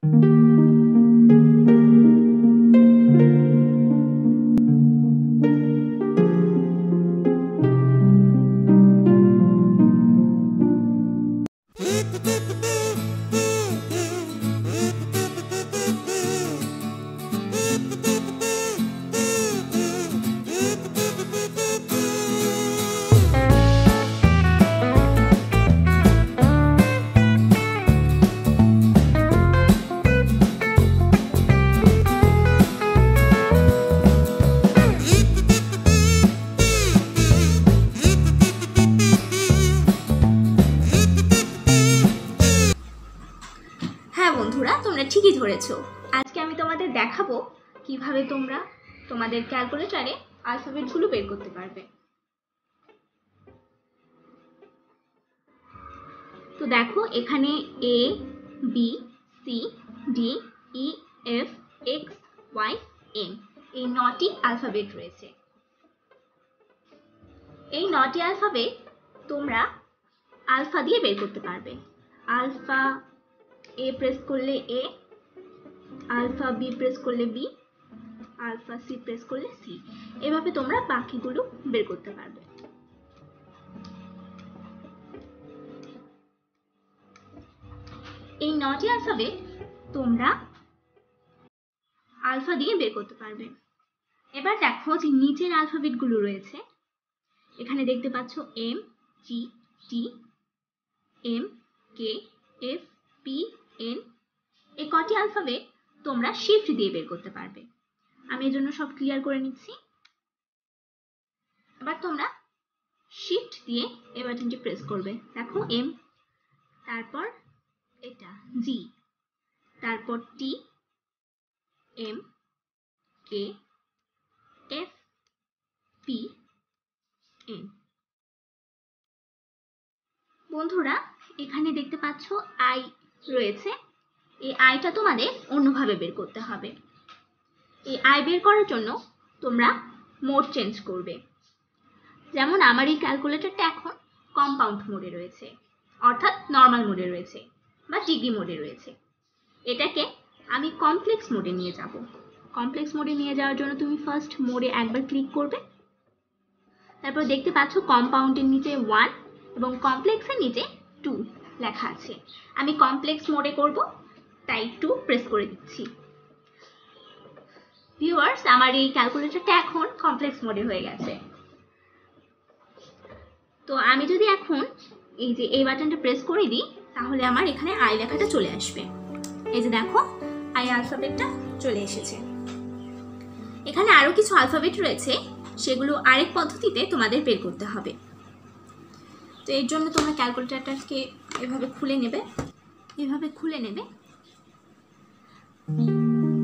হ্যাঁ বন্ধুরা, তোমরা ঠিকই ধরেছো। আজকে আমি তোমাদের দেখাবো কিভাবে তোমরা তোমাদের ক্যালকুলেটরে অ্যালফাবেটগুলো বের করতে পারবে। তো দেখো, এখানে এ, বি, সি, ডি, ই, এফ, এক্স, ওয়াই, এন এই 9টি অ্যালফাবেট রয়েছে। এই 9টি অ্যালফাবেট তোমরা আলফা দিয়ে বের করতে পারবে। আলফা এ প্রেস করলে এ, আলফা বি প্রেস করলে বি, আলফা সি প্রেস করলে সি, এভাবে তোমরা বাকিগুলো বের করতে পারবে। এই 9টি অ্যালফাবেট তোমরা আলফা দিয়ে বের করতে পারবে। এবার দেখো যে নিচের অ্যালফাবেটগুলো রয়েছে। এখানে দেখতে পাচ্ছ এম, জি, টি, এম, কে, এফ, পি, এন এই কটি অ্যালফাবেট তোমরা শিফট দিয়ে বের করতে পারবে। আমি এর জন্য সব ক্লিয়ার করে নিচ্ছি। এবার তোমরা শিফট দিয়ে এই বাটনটি প্রেস করবে। দেখো এম, তারপর এটা জি, তারপর টি, এম, কে, এফ, পি, এন। বন্ধুরা, এখানে দেখতে পাচ্ছ আই রয়েছে। এই আইটা তোমাদের অন্যভাবে বের করতে হবে। এই আই বের করার জন্য তোমরা মোড চেঞ্জ করবে। যেমন আমার এই ক্যালকুলেটরটা এখন কম্পাউন্ড মোডে রয়েছে, অর্থাৎ নর্মাল মোডে রয়েছে বা ডিগ্রি মোডে রয়েছে। এটাকে আমি কমপ্লেক্স মোডে নিয়ে যাব। কমপ্লেক্স মোডে নিয়ে যাওয়ার জন্য তুমি ফার্স্ট মোডে একবার ক্লিক করবে। তারপর দেখতে পাচ্ছ কম্পাউন্ডের নিচে 1 এবং কমপ্লেক্সের নিচে 2 লেখা আছে। আমি কমপ্লেক্স মোডে করব, তাই 2 প্রেস করে দিচ্ছি। ভিউয়ার্স, আমার এই ক্যালকুলেটরটা এখন কমপ্লেক্স মোডে হয়ে গেছে। তো আমি যদি এখন এই যে এই বাটনটা প্রেস করে দিই, তাহলে আমার এখানে আই লেখাটা চলে আসবে। এই যে দেখো, আই অ্যালফাবেটটা চলে এসেছে। এখানে আরো কিছু অ্যালফাবেট রয়েছে, সেগুলো আরেক পদ্ধতিতে তোমাদের বের করতে হবে। তো এর জন্য তোমরা ক্যালকুলেটরটাকে এভাবে খুলে নেবে,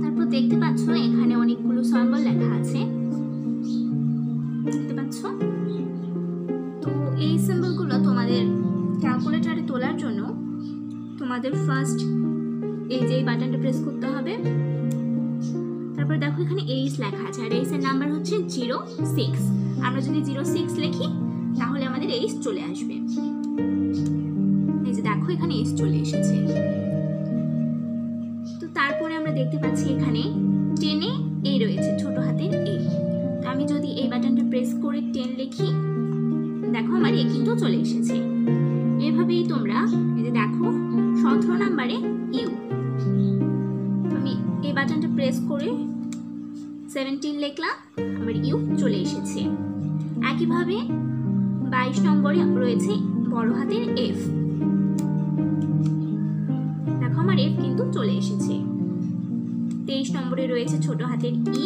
তারপর দেখতে পাচ্ছ এখানে অনেকগুলো সিম্বল লেখা আছে, দেখতে পাচ্ছ। তো এই সিম্বলগুলো তোমাদের ক্যালকুলেটরে তোলার জন্য তোমাদের ফার্স্ট এই যে বাটনটা প্রেস করতে হবে। তারপর দেখো এখানে 8 লেখা আছে, আর 8 এর নাম্বার হচ্ছে 06। আমরা যদি 06 লিখি তাহলে আমাদের 8 চলে আসবে। এই যে দেখো এখানে 8 চলে এসেছে। তো তারপরে আমরা দেখতে পাচ্ছি এখানে 10 এ এ রয়েছে, ছোট হাতের এ। তো আমি যদি এই বাটনটা প্রেস করে 10 লিখি, দেখো আমার এ কিন্তু চলে এসেছে। এভাবেই তোমরা এই যে দেখো 17 নম্বরে ইউ, আমি এই বাটনটা প্রেস করে 17 লিখলাম, আমার ইউ চলে এসেছে। একইভাবে 22 নম্বরে রয়েছে বড় হাতের এফ, দেখো আমার এফ কিন্তু চলে এসেছে। 23 নম্বরে রয়েছে ছোট হাতের ই,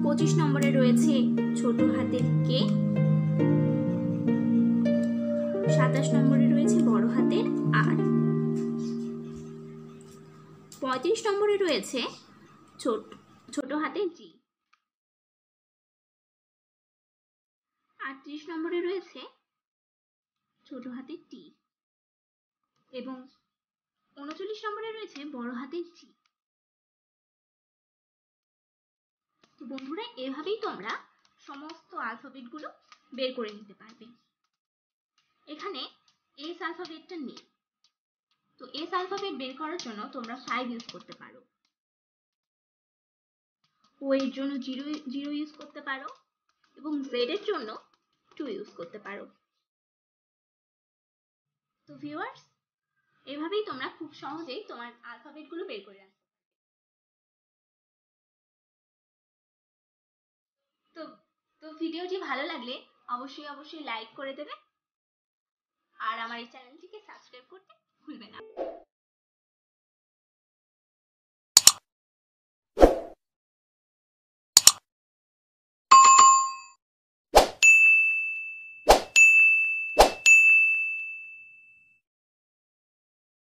25 নম্বরে রয়েছে ছোট হাতের কে, 27 নম্বরে রয়েছে বড় হাতের আর, 35 নম্বরে রয়েছে ছোট হাতের জি, 38 নম্বরে রয়েছে ছোট হাতের টি এবং 39 নম্বরে রয়েছে বড় হাতের জি। তো বন্ধুরা, এভাবেই তোমরা সমস্ত অ্যালফাবেটগুলো বের করে নিতে পারবে। এখানে এস অ্যালফাবেটটা নেই, তো এস অ্যালফাবেট বের করার জন্য তোমরা 5 ইউজ করতে পারো, ও এর জন্য 0 ইউজ করতে পারো এবং জেড এর জন্য 2 ইউজ করতে পারো। তো ভিউয়ার্স, এভাবেই তোমরা খুব সহজেই তোমার অ্যালফাবেটগুলো বের করে আনতে পারবে। তো তো ভিডিওটি ভালো লাগলে অবশ্যই লাইক করে দেবে আর আমার এই চ্যানেলটিকে সাবস্ক্রাইব করতে ভুলবে না।